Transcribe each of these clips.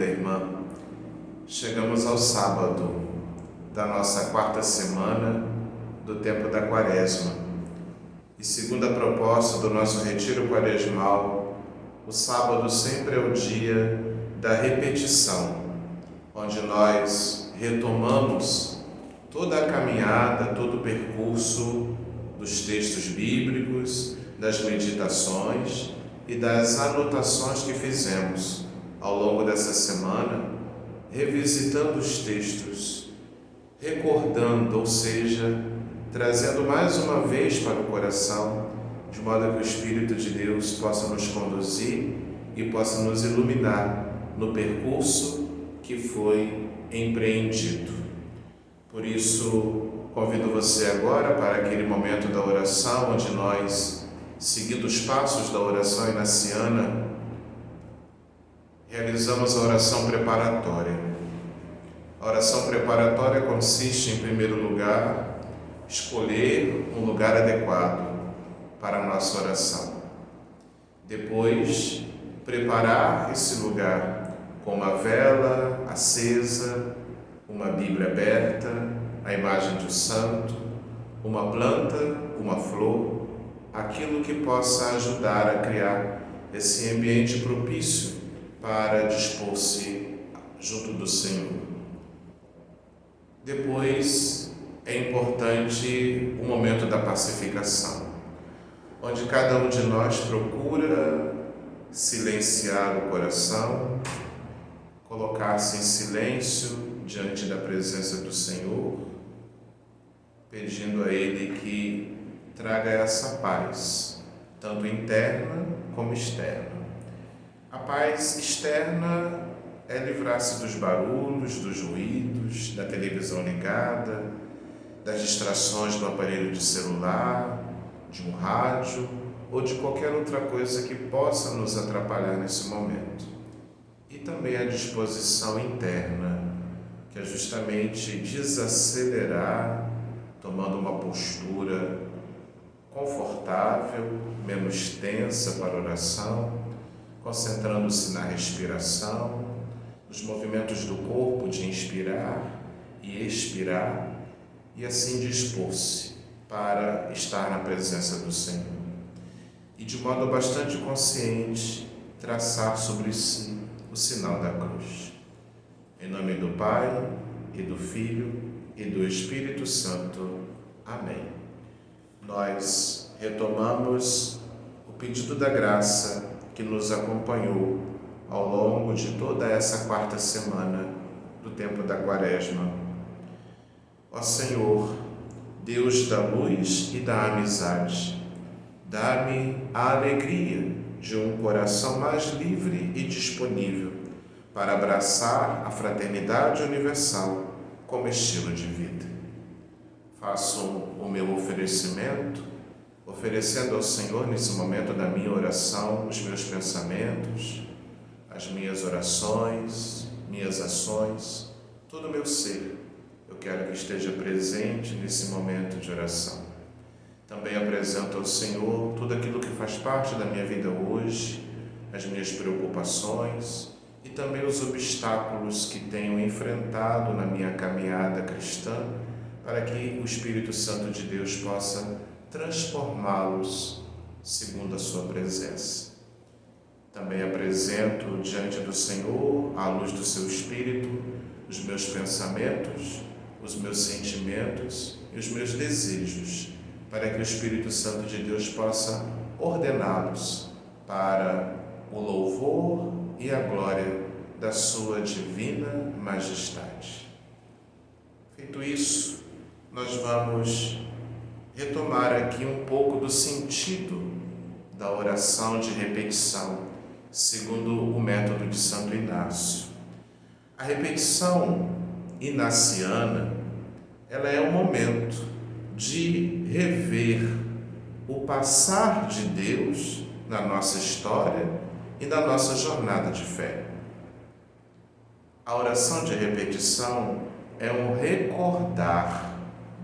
querida irmã, chegamos ao sábado da nossa quarta semana do tempo da Quaresma. E segundo a proposta do nosso retiro quaresmal, o sábado sempre é o dia da repetição, onde nós retomamos toda a caminhada, todo o percurso dos textos bíblicos, das meditações e das anotações que fizemos ao longo dessa semana, revisitando os textos, recordando, ou seja, trazendo mais uma vez para o coração, de modo que o Espírito de Deus possa nos conduzir e possa nos iluminar no percurso que foi empreendido. Por isso, convido você agora para aquele momento da oração, onde nós, seguindo os passos da oração inaciana, realizamos a oração preparatória. A oração preparatória consiste, em primeiro lugar, escolher um lugar adequado para a nossa oração. Depois, preparar esse lugar com uma vela acesa, uma Bíblia aberta, a imagem de um santo, uma planta, uma flor, aquilo que possa ajudar a criar esse ambiente propício para dispor-se junto do Senhor. Depois, é importante o momento da pacificação, onde cada um de nós procura silenciar o coração, colocar-se em silêncio diante da presença do Senhor, pedindo a Ele que traga essa paz, tanto interna como externa. A paz externa é livrar-se dos barulhos, dos ruídos, da televisão ligada, das distrações do aparelho de celular, de um rádio ou de qualquer outra coisa que possa nos atrapalhar nesse momento. E também a disposição interna, que é justamente desacelerar, tomando uma postura confortável, menos tensa para a oração, concentrando-se na respiração, nos movimentos do corpo de inspirar e expirar, e assim dispor-se para estar na presença do Senhor. E de modo bastante consciente, traçar sobre si o sinal da cruz. Em nome do Pai, e do Filho, e do Espírito Santo. Amém. Nós retomamos o pedido da graça que nos acompanhou ao longo de toda essa quarta semana do tempo da Quaresma. Ó Senhor, Deus da luz e da amizade, dá-me a alegria de um coração mais livre e disponível para abraçar a fraternidade universal como estilo de vida. Faço o meu oferecimento, oferecendo ao Senhor nesse momento da minha oração os meus pensamentos, as minhas orações, minhas ações, todo o meu ser. Eu quero que esteja presente nesse momento de oração. Também apresento ao Senhor tudo aquilo que faz parte da minha vida hoje, as minhas preocupações e também os obstáculos que tenho enfrentado na minha caminhada cristã, para que o Espírito Santo de Deus possa transformá-los segundo a sua presença. Também apresento diante do Senhor, à luz do seu Espírito, os meus pensamentos, os meus sentimentos e os meus desejos, para que o Espírito Santo de Deus possa ordená-los para o louvor e a glória da sua divina majestade. Feito isso, nós vamos retomar aqui um pouco do sentido da oração de repetição, segundo o método de Santo Inácio. A repetição inaciana, ela é um momento de rever o passar de Deus na nossa história e na nossa jornada de fé. A oração de repetição é um recordar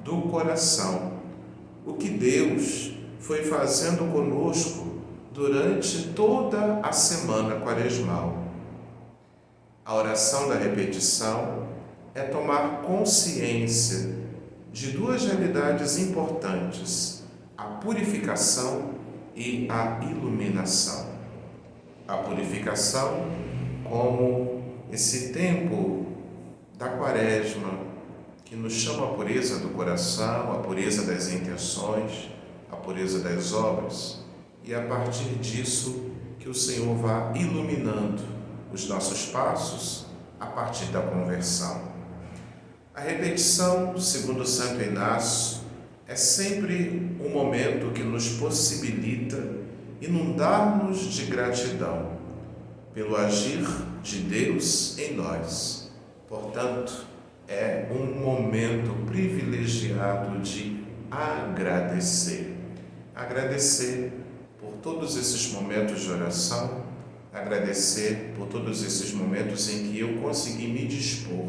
do coração o que Deus foi fazendo conosco durante toda a semana quaresmal. A oração da repetição é tomar consciência de duas realidades importantes: a purificação e a iluminação. A purificação como esse tempo da Quaresma que nos chama a pureza do coração, a pureza das intenções, a pureza das obras, e a partir disso que o Senhor vá iluminando os nossos passos a partir da conversão. A repetição, segundo Santo Inácio, é sempre um momento que nos possibilita inundar-nos de gratidão pelo agir de Deus em nós. Portanto, é um momento privilegiado de agradecer. Agradecer por todos esses momentos de oração, agradecer por todos esses momentos em que eu consegui me dispor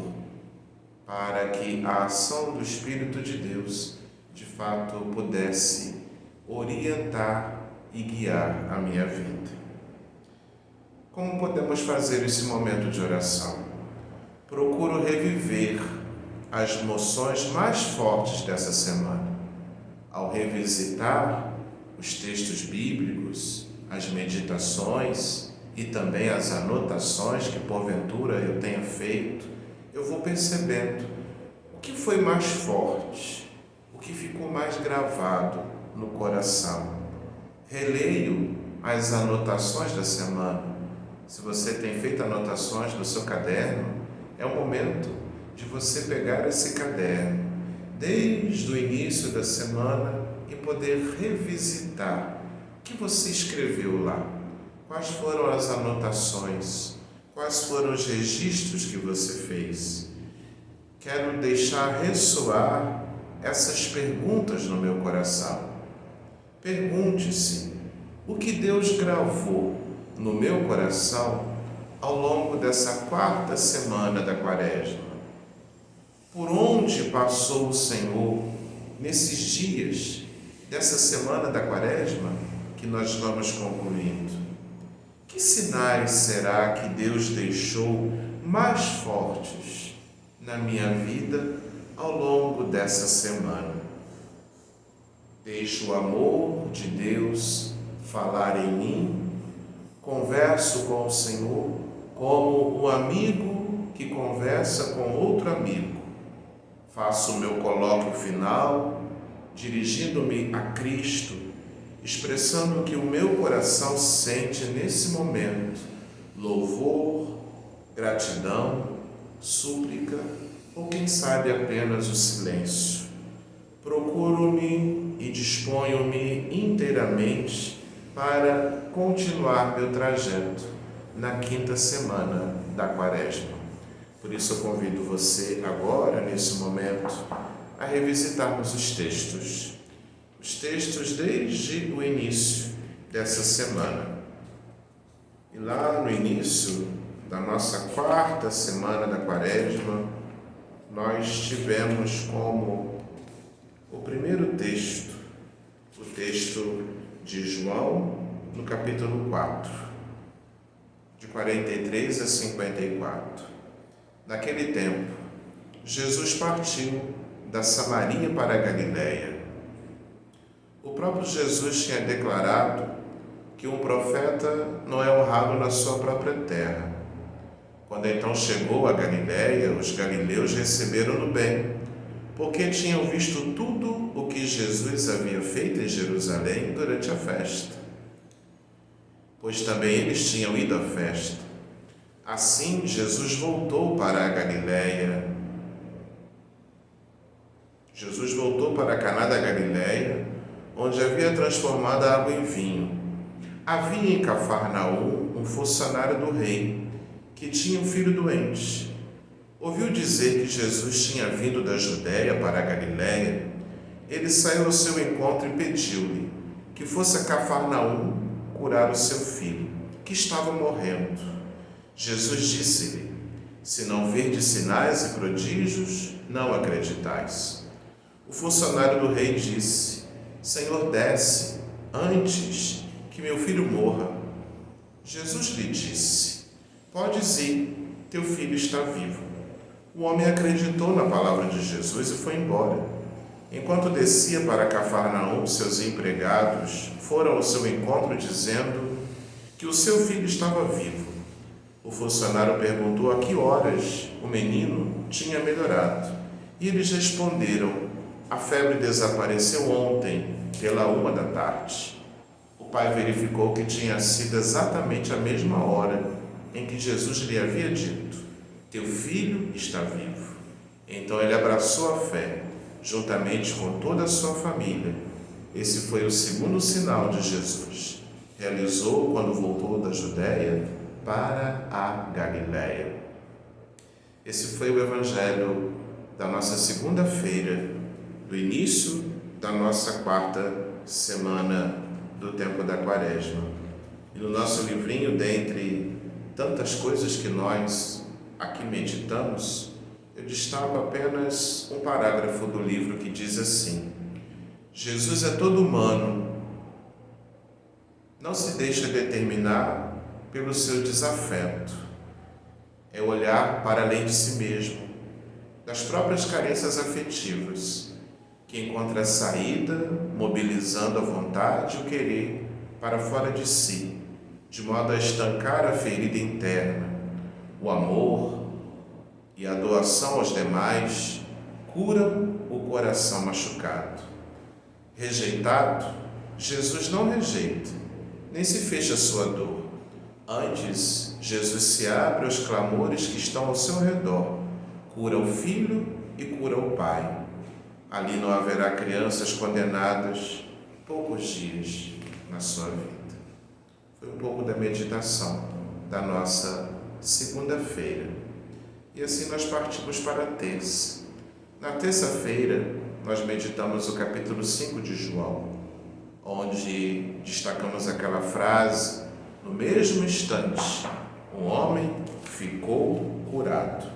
para que a ação do Espírito de Deus, de fato, pudesse orientar e guiar a minha vida. Como podemos fazer esse momento de oração? Procuro reviver as emoções mais fortes dessa semana. Ao revisitar os textos bíblicos, as meditações e também as anotações que porventura eu tenha feito, eu vou percebendo o que foi mais forte, o que ficou mais gravado no coração. Releio as anotações da semana. Se você tem feito anotações no seu caderno, é o momento de você pegar esse caderno desde o início da semana e poder revisitar o que você escreveu lá. Quais foram as anotações? Quais foram os registros que você fez? Quero deixar ressoar essas perguntas no meu coração. Pergunte-se: o que Deus gravou no meu coração ao longo dessa quarta semana da Quaresma? Por onde passou o Senhor nesses dias dessa semana da Quaresma que nós vamos concluindo? Que sinais será que Deus deixou mais fortes na minha vida ao longo dessa semana? Deixo o amor de Deus falar em mim, converso com o Senhor como um amigo que conversa com outro amigo. Faço o meu colóquio final, dirigindo-me a Cristo, expressando o que o meu coração sente nesse momento: louvor, gratidão, súplica ou quem sabe apenas o silêncio. Procuro-me e disponho-me inteiramente para continuar meu trajeto na quinta semana da Quaresma. Por isso eu convido você agora, nesse momento, a revisitarmos os textos desde o início dessa semana. E lá no início da nossa quarta semana da Quaresma, nós tivemos como o primeiro texto, o texto de João, no capítulo 4, de 43 a 54. Naquele tempo, Jesus partiu da Samaria para a Galiléia. O próprio Jesus tinha declarado que um profeta não é honrado na sua própria terra. Quando então chegou a Galiléia, os galileus receberam-no bem, porque tinham visto tudo o que Jesus havia feito em Jerusalém durante a festa. Pois também eles tinham ido à festa. Assim, Jesus voltou para a Galiléia. Jesus voltou para Caná da Galiléia, onde havia transformado a água em vinho. Havia em Cafarnaum um funcionário do rei, que tinha um filho doente. Ouviu dizer que Jesus tinha vindo da Judéia para a Galiléia. Ele saiu ao seu encontro e pediu-lhe que fosse a Cafarnaum curar o seu filho, que estava morrendo. Jesus disse-lhe: se não virdes sinais e prodígios, não acreditais. O funcionário do rei disse: Senhor, desce, antes que meu filho morra. Jesus lhe disse: podes ir, teu filho está vivo. O homem acreditou na palavra de Jesus e foi embora. Enquanto descia para Cafarnaum, seus empregados foram ao seu encontro dizendo que o seu filho estava vivo. O funcionário perguntou a que horas o menino tinha melhorado. E eles responderam: a febre desapareceu ontem, pela 1 da tarde. O pai verificou que tinha sido exatamente a mesma hora em que Jesus lhe havia dito: teu filho está vivo. Então ele abraçou a fé, juntamente com toda a sua família. Esse foi o segundo sinal de Jesus. Realizou quando voltou da Judéia para a Galiléia. Esse foi o Evangelho da nossa segunda-feira, do início da nossa quarta semana do tempo da Quaresma. E no nosso livrinho, dentre tantas coisas que nós aqui meditamos, eu destaco apenas um parágrafo do livro que diz assim: Jesus é todo humano, não se deixa determinar pelo seu desafeto, é olhar para além de si mesmo, das próprias carências afetivas, que encontra a saída mobilizando a vontade e o querer para fora de si, de modo a estancar a ferida interna. O amor e a doação aos demais curam o coração machucado. Rejeitado, Jesus não rejeita, nem se fecha a sua dor. Antes, Jesus se abre aos clamores que estão ao seu redor, cura o filho e cura o pai. Ali não haverá crianças condenadas poucos dias na sua vida. Foi um pouco da meditação da nossa segunda-feira. E assim nós partimos para a terça. Na terça-feira, nós meditamos o capítulo 5 de João, onde destacamos aquela frase: no mesmo instante, um homem ficou curado.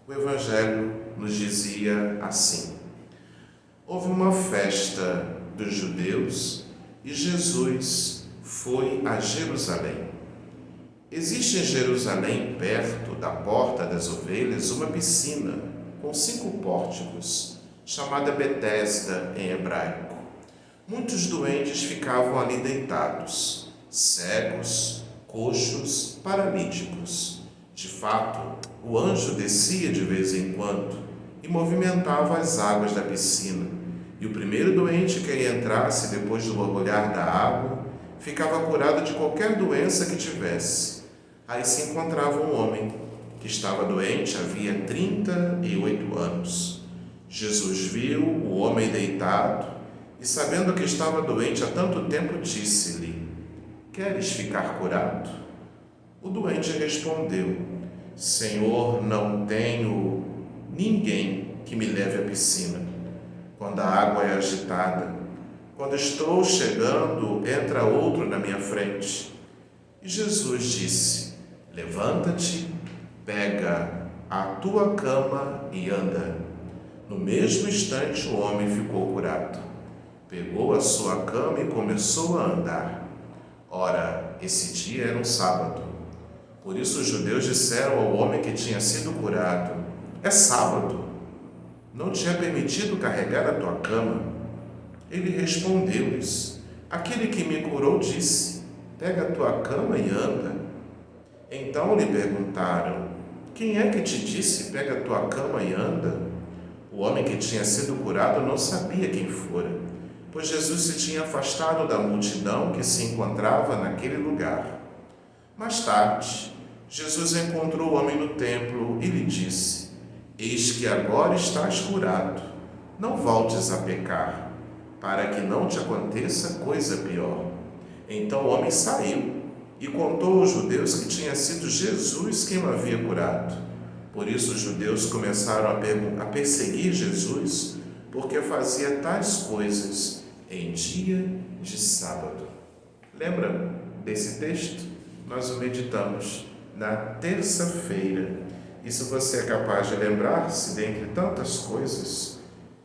O Evangelho nos dizia assim: houve uma festa dos judeus e Jesus foi a Jerusalém. Existe em Jerusalém, perto da Porta das Ovelhas, uma piscina com 5 pórticos, chamada Betesda em hebraico. Muitos doentes ficavam ali deitados, cegos, coxos, paralíticos. De fato, o anjo descia de vez em quando e movimentava as águas da piscina, e o primeiro doente que entrasse depois do borbulhar da água ficava curado de qualquer doença que tivesse. Aí se encontrava um homem que estava doente havia 38 anos. Jesus viu o homem deitado e, sabendo que estava doente há tanto tempo, disse-lhe: queres ficar curado? O doente respondeu: Senhor, não tenho ninguém que me leve à piscina quando a água é agitada. Quando estou chegando, entra outro na minha frente. E Jesus disse: levanta-te, pega a tua cama e anda. No mesmo instante o homem ficou curado. Pegou a sua cama e começou a andar. Ora, esse dia era um sábado. Por isso os judeus disseram ao homem que tinha sido curado: é sábado, não te é permitido carregar a tua cama? Ele respondeu-lhes: aquele que me curou disse: pega a tua cama e anda. Então lhe perguntaram: quem é que te disse: pega a tua cama e anda? O homem que tinha sido curado não sabia quem fora, pois Jesus se tinha afastado da multidão que se encontrava naquele lugar. Mais tarde, Jesus encontrou o homem no templo e lhe disse: eis que agora estás curado, não voltes a pecar, para que não te aconteça coisa pior. Então o homem saiu e contou aos judeus que tinha sido Jesus quem o havia curado. Por isso os judeus começaram a perseguir Jesus, porque fazia tais coisas em dia de sábado. Lembra desse texto? Nós o meditamos na terça-feira. E se você é capaz de lembrar-se, dentre tantas coisas,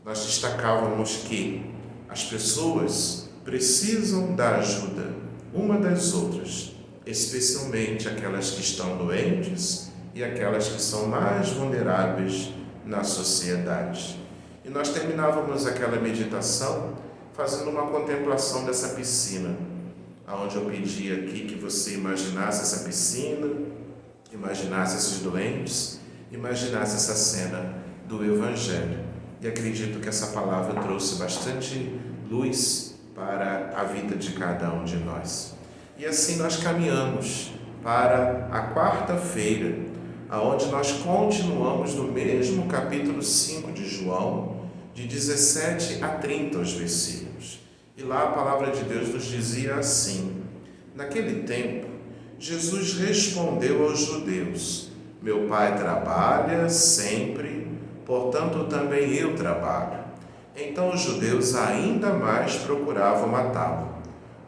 nós destacávamos que as pessoas precisam da ajuda uma das outras, especialmente aquelas que estão doentes e aquelas que são mais vulneráveis na sociedade. E nós terminávamos aquela meditação fazendo uma contemplação dessa piscina, onde eu pedi aqui que você imaginasse essa piscina, imaginasse esses doentes, imaginasse essa cena do Evangelho. E acredito que essa palavra trouxe bastante luz para a vida de cada um de nós. E assim nós caminhamos para a quarta-feira, aonde nós continuamos no mesmo capítulo 5 de João, de 17 a 30 os versículos. E lá a palavra de Deus nos dizia assim: naquele tempo, Jesus respondeu aos judeus: meu Pai trabalha sempre, portanto também eu trabalho. Então os judeus ainda mais procuravam matá-lo,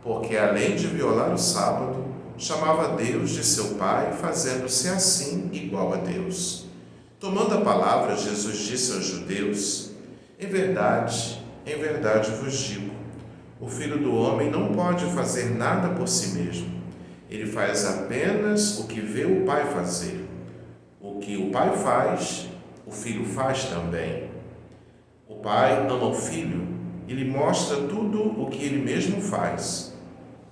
porque além de violar o sábado, chamava Deus de seu Pai, fazendo-se assim igual a Deus. Tomando a palavra, Jesus disse aos judeus: em verdade vos digo, o Filho do Homem não pode fazer nada por si mesmo. Ele faz apenas o que vê o Pai fazer. O que o Pai faz, o Filho faz também. O Pai ama o Filho e lhe mostra tudo o que ele mesmo faz.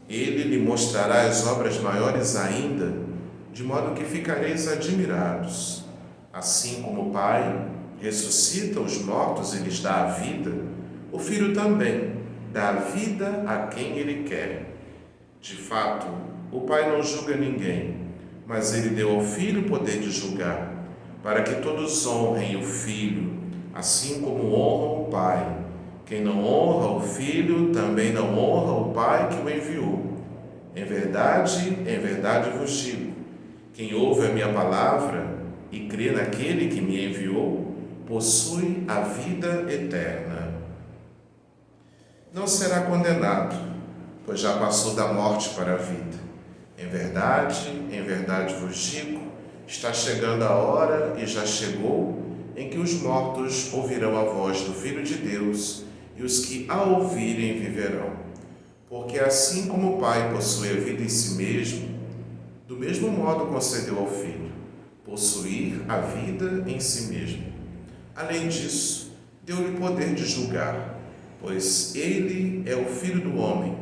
Ele lhe mostrará as obras maiores ainda, de modo que ficareis admirados. Assim como o Pai ressuscita os mortos e lhes dá a vida, o Filho também dá a vida a quem ele quer. De fato, o Pai não julga ninguém, mas ele deu ao Filho o poder de julgar, para que todos honrem o Filho, assim como honram o Pai. Quem não honra o Filho, também não honra o Pai que o enviou. Em verdade vos digo, quem ouve a minha palavra e crê naquele que me enviou, possui a vida eterna. Não será condenado, pois já passou da morte para a vida. Em verdade vos digo, está chegando a hora e já chegou em que os mortos ouvirão a voz do Filho de Deus, e os que a ouvirem viverão. Porque assim como o Pai possui a vida em si mesmo, do mesmo modo concedeu ao Filho possuir a vida em si mesmo. Além disso, deu-lhe poder de julgar, pois ele é o Filho do Homem.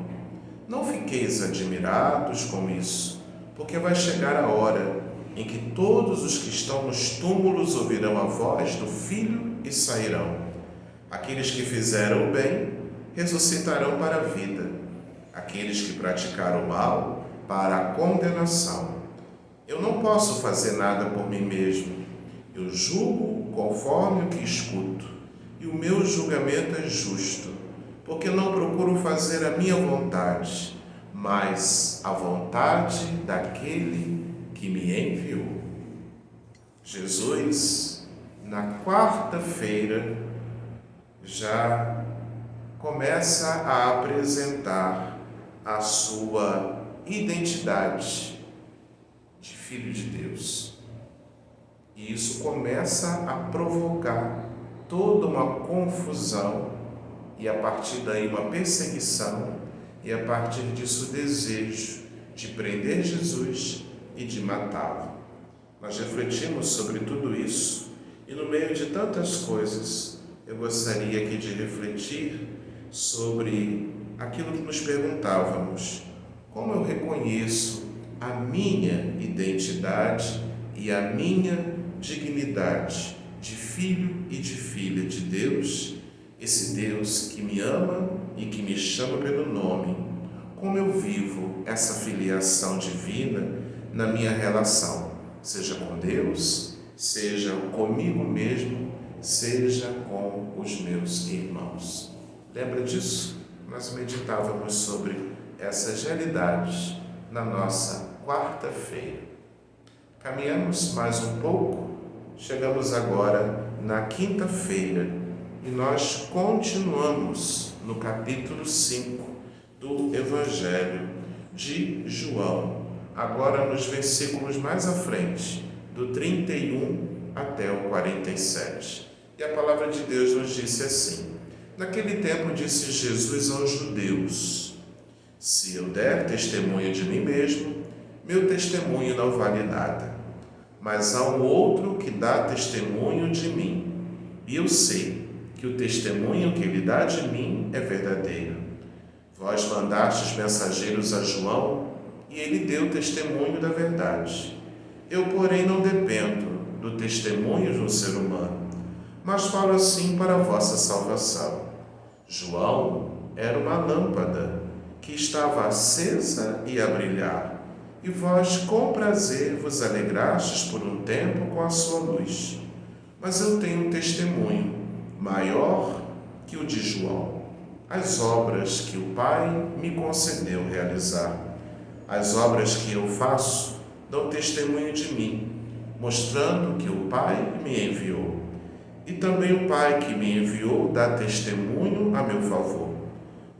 Não fiqueis admirados com isso, porque vai chegar a hora em que todos os que estão nos túmulos ouvirão a voz do Filho e sairão. Aqueles que fizeram o bem ressuscitarão para a vida, aqueles que praticaram o mal para a condenação. Eu não posso fazer nada por mim mesmo. Eu julgo conforme o que escuto, e o meu julgamento é justo, porque não procuro fazer a minha vontade, mas a vontade daquele que me enviou. Jesus, na quarta-feira, já começa a apresentar a sua identidade de Filho de Deus. E isso começa a provocar toda uma confusão e a partir daí uma perseguição e a partir disso o desejo de prender Jesus e de matá-lo. Nós refletimos sobre tudo isso e no meio de tantas coisas eu gostaria aqui de refletir sobre aquilo que nos perguntávamos: como eu reconheço a minha identidade e a minha dignidade de filho e de filha de Deus, esse Deus que me ama e que me chama pelo nome? Como eu vivo essa filiação divina na minha relação, seja com Deus, seja comigo mesmo, seja com os meus irmãos? Lembra disso? Nós meditávamos sobre essas realidades na nossa quarta-feira. Caminhamos mais um pouco, chegamos agora na quinta-feira e nós continuamos no capítulo 5 do Evangelho de João, agora nos versículos mais à frente, do 31 até o 47. E a palavra de Deus nos disse assim: naquele tempo disse Jesus aos judeus: se eu der testemunho de mim mesmo, meu testemunho não vale nada. mas há um outro que dá testemunho de mim, e eu sei que o testemunho que ele dá de mim é verdadeiro. Vós mandastes mensageiros a João, e ele deu testemunho da verdade. Eu, porém, não dependo do testemunho de um ser humano, mas falo assim para a vossa salvação. João era uma lâmpada que estava acesa e a brilhar, e vós com prazer vos alegrastes por um tempo com a sua luz. Mas eu tenho um testemunho maior que o de João, as obras que o Pai me concedeu realizar. As obras que eu faço dão testemunho de mim, mostrando que o Pai me enviou. E também o Pai que me enviou dá testemunho a meu favor.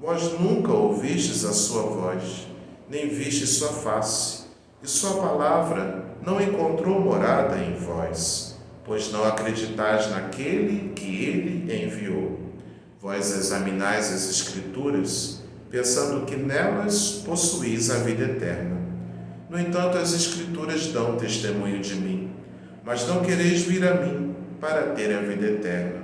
Vós nunca ouvistes a sua voz, nem vistes sua face, e sua palavra não encontrou morada em vós, pois não acreditais naquele que ele enviou. Vós examinais as Escrituras, pensando que nelas possuís a vida eterna. No entanto, as Escrituras dão testemunho de mim, mas não quereis vir a mim para ter a vida eterna.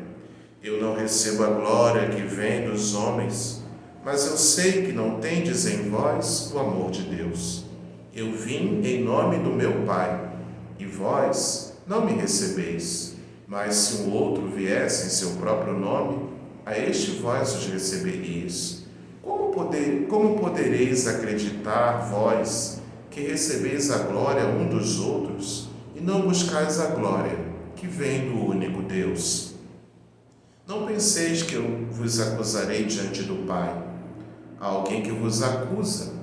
Eu não recebo a glória que vem dos homens, mas eu sei que não tendes em vós o amor de Deus. Eu vim em nome do meu Pai, e vós não me recebeis. Mas se um outro viesse em seu próprio nome, a este vós os receberíeis. Como podereis acreditar, vós, que recebeis a glória um dos outros, e não buscais a glória que vem do único Deus? Não penseis que eu vos acusarei diante do Pai. Há alguém que vos acusa,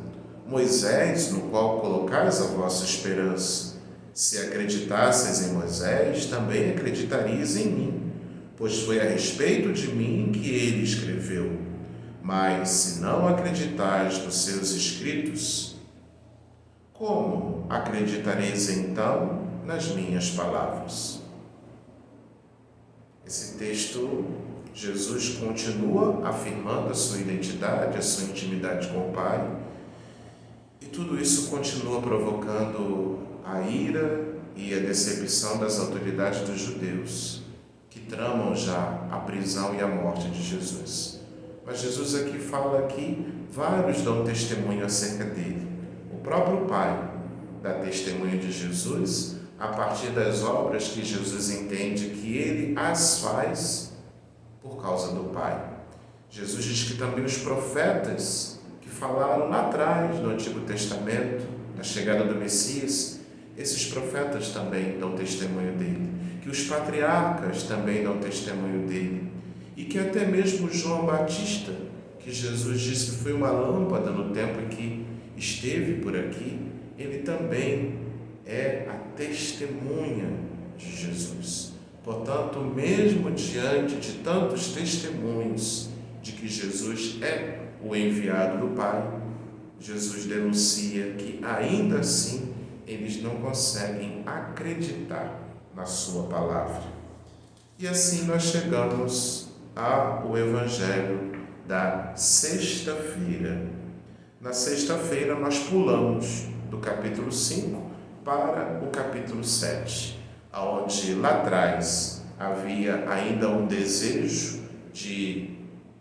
Moisés, no qual colocais a vossa esperança. Se acreditasseis em Moisés, também acreditarias em mim, pois foi a respeito de mim que ele escreveu. Mas se não acreditais nos seus escritos, como acreditareis então nas minhas palavras? Esse texto, Jesus continua afirmando a sua identidade, a sua intimidade com o Pai, e tudo isso continua provocando a ira e a decepção das autoridades dos judeus, que tramam já a prisão e a morte de Jesus. Mas Jesus aqui fala que vários dão testemunho acerca dele. O próprio Pai dá testemunho de Jesus a partir das obras que Jesus entende que ele as faz por causa do Pai. Jesus diz que também os profetas que falaram lá atrás no Antigo Testamento, na chegada do Messias, esses profetas também dão testemunho dele, que os patriarcas também dão testemunho dele, e que até mesmo João Batista, que Jesus disse que foi uma lâmpada no tempo em que esteve por aqui, ele também é a testemunha de Jesus. Portanto, mesmo diante de tantos testemunhos de que Jesus é o enviado do Pai, Jesus denuncia que ainda assim eles não conseguem acreditar na sua palavra. E assim nós chegamos ao Evangelho da sexta-feira. Na sexta-feira nós pulamos do capítulo 5 para o capítulo 7, onde lá atrás havia ainda um desejo de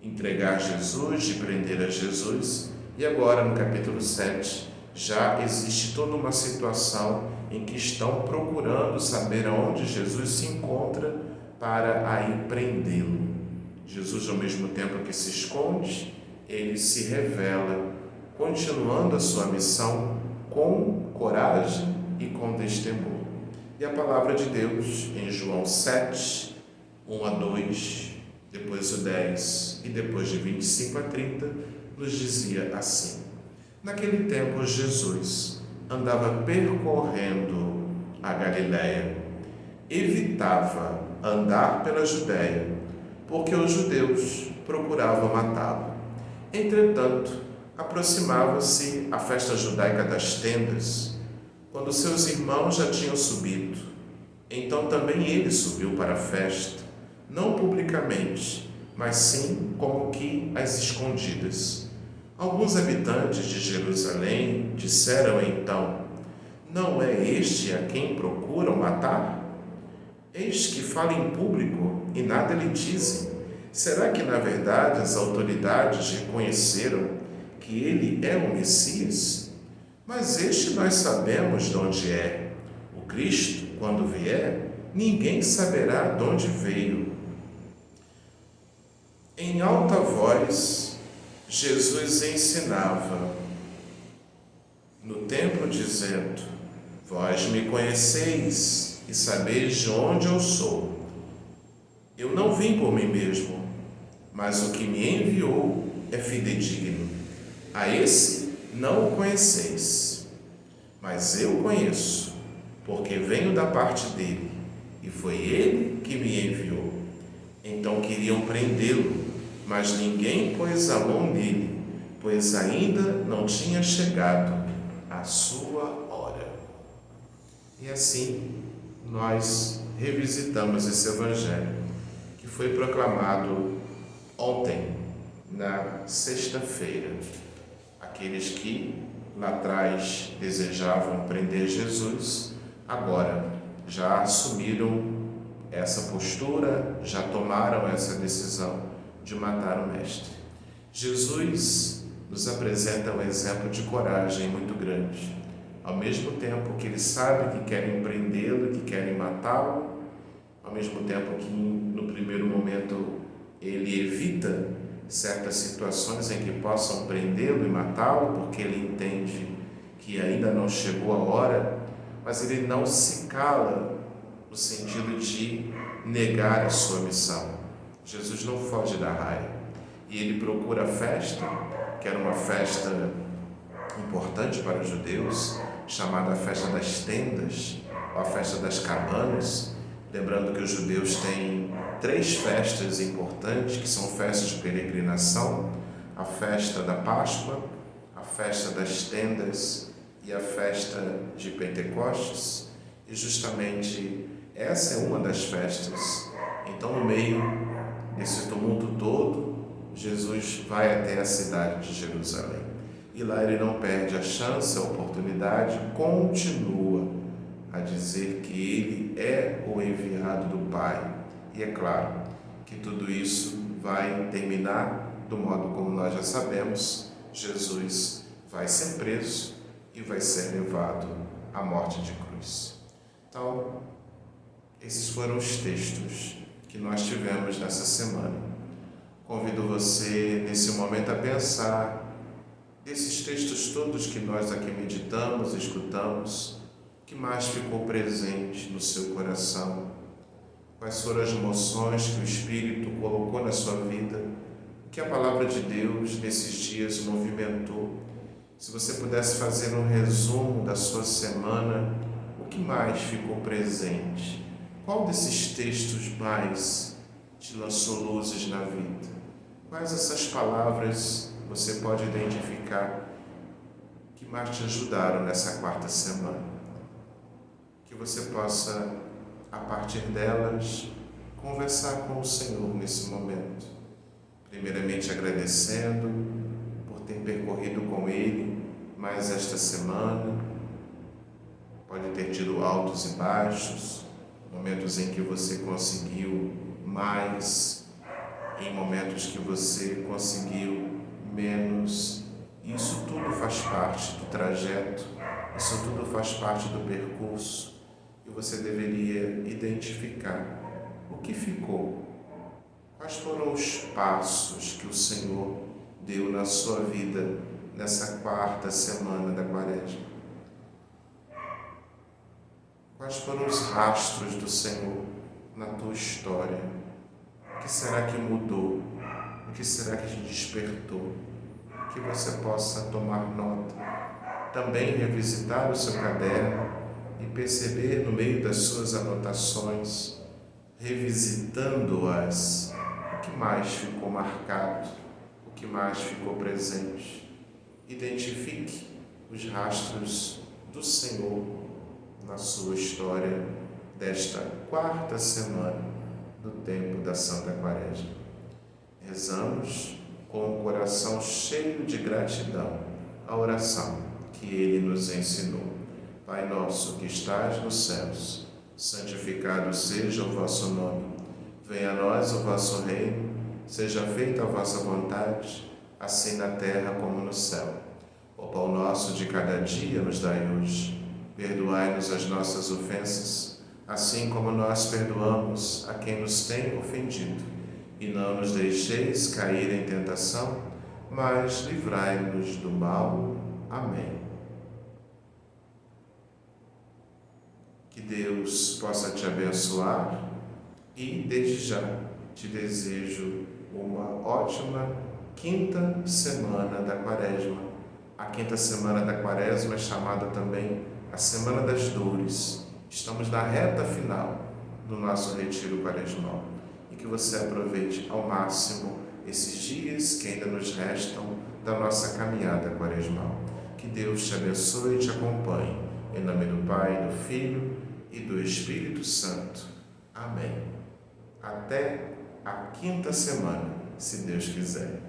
entregar Jesus, de prender a Jesus, e agora no capítulo 7 já existe toda uma situação em que estão procurando saber aonde Jesus se encontra para aí prendê-lo. Jesus, ao mesmo tempo que se esconde, ele se revela, continuando a sua missão com coragem e com destemor. E a palavra de Deus em João 7, 1 a 2, depois o 10 e depois de 25 a 30, nos dizia assim: Naquele tempo Jesus andava percorrendo a Galiléia, evitava andar pela Judéia, porque os judeus procuravam matá-lo. Entretanto, aproximava-se a festa judaica das tendas, quando seus irmãos já tinham subido. Então também ele subiu para a festa, não publicamente, mas sim como que às escondidas. Alguns habitantes de Jerusalém disseram então: Não é este a quem procuram matar? Eis que fala em público e nada lhe dizem. Será que, na verdade, as autoridades reconheceram que ele é o Messias? Mas este nós sabemos de onde é. O Cristo, quando vier, ninguém saberá de onde veio. Em alta voz, Jesus ensinava no templo, dizendo: Vós me conheceis e sabeis de onde eu sou. Eu não vim por mim mesmo, mas o que me enviou é fidedigno. A esse não o conheceis, mas eu conheço, porque venho da parte dele, e foi ele que me enviou. Então queriam prendê-lo, mas ninguém pôs a mão nele, pois ainda não tinha chegado a sua hora. E assim nós revisitamos esse Evangelho que foi proclamado ontem, na sexta-feira. Aqueles que lá atrás desejavam prender Jesus, agora já assumiram essa postura, já tomaram essa decisão de matar o Mestre. Jesus nos apresenta um exemplo de coragem muito grande. Ao mesmo tempo que ele sabe que querem prendê-lo, que querem matá-lo, ao mesmo tempo que no primeiro momento ele evita certas situações em que possam prendê-lo e matá-lo, porque ele entende que ainda não chegou a hora, mas ele não se cala no sentido de negar a sua missão. Jesus não foge da raia e ele procura a festa, que era uma festa importante para os judeus, chamada a festa das tendas, ou a festa das cabanas. Lembrando que os judeus têm 3 festas importantes, que são festas de peregrinação: a festa da Páscoa, a festa das tendas e a festa de Pentecostes. E justamente essa é uma das festas. Então, no meio desse tumulto todo, Jesus vai até a cidade de Jerusalém. E lá ele não perde a chance, a oportunidade, continua a dizer que ele é o enviado do Pai. E é claro que tudo isso vai terminar do modo como nós já sabemos: Jesus vai ser preso e vai ser levado à morte de cruz. Então, esses foram os textos que nós tivemos nessa semana. Convido você, nesse momento, a pensar desses textos todos que nós aqui meditamos, escutamos, o que mais ficou presente no seu coração? Quais foram as emoções que o Espírito colocou na sua vida? O que a Palavra de Deus nesses dias movimentou? Se você pudesse fazer um resumo da sua semana, o que mais ficou presente? Qual desses textos mais te lançou luzes na vida? Quais essas palavras você pode identificar que mais te ajudaram nessa quarta semana? Que você possa, a partir delas, conversar com o Senhor nesse momento. Primeiramente agradecendo por ter percorrido com Ele mais esta semana. Pode ter tido altos e baixos, momentos em que você conseguiu mais, em momentos que você conseguiu menos. Isso tudo faz parte do trajeto, isso tudo faz parte do percurso. E você deveria identificar o que ficou, quais foram os passos que o Senhor deu na sua vida nessa quarta semana da Quaresma. Quais foram os rastros do Senhor na tua história? O que será que mudou? O que será que te despertou? Que você possa tomar nota, também revisitar o seu caderno e perceber no meio das suas anotações, revisitando-as, o que mais ficou marcado, o que mais ficou presente. Identifique os rastros do Senhor na sua história desta quarta semana do tempo da Santa Quaresma. Rezamos com o coração cheio de gratidão a oração que Ele nos ensinou. Pai nosso que estás nos céus, santificado seja o vosso nome. Venha a nós o vosso reino, seja feita a vossa vontade, assim na terra como no céu. O pão nosso de cada dia nos dai hoje. Perdoai-nos as nossas ofensas, assim como nós perdoamos a quem nos tem ofendido. E não nos deixeis cair em tentação, mas livrai-nos do mal. Amém. Que Deus possa te abençoar e, desde já, te desejo uma ótima quinta semana da Quaresma. A quinta semana da Quaresma é chamada também a Semana das Dores. Estamos na reta final do nosso retiro quaresmal. E que você aproveite ao máximo esses dias que ainda nos restam da nossa caminhada quaresmal. Que Deus te abençoe e te acompanhe. Em nome do Pai, do Filho e do Espírito Santo. Amém. Até a quinta semana, se Deus quiser.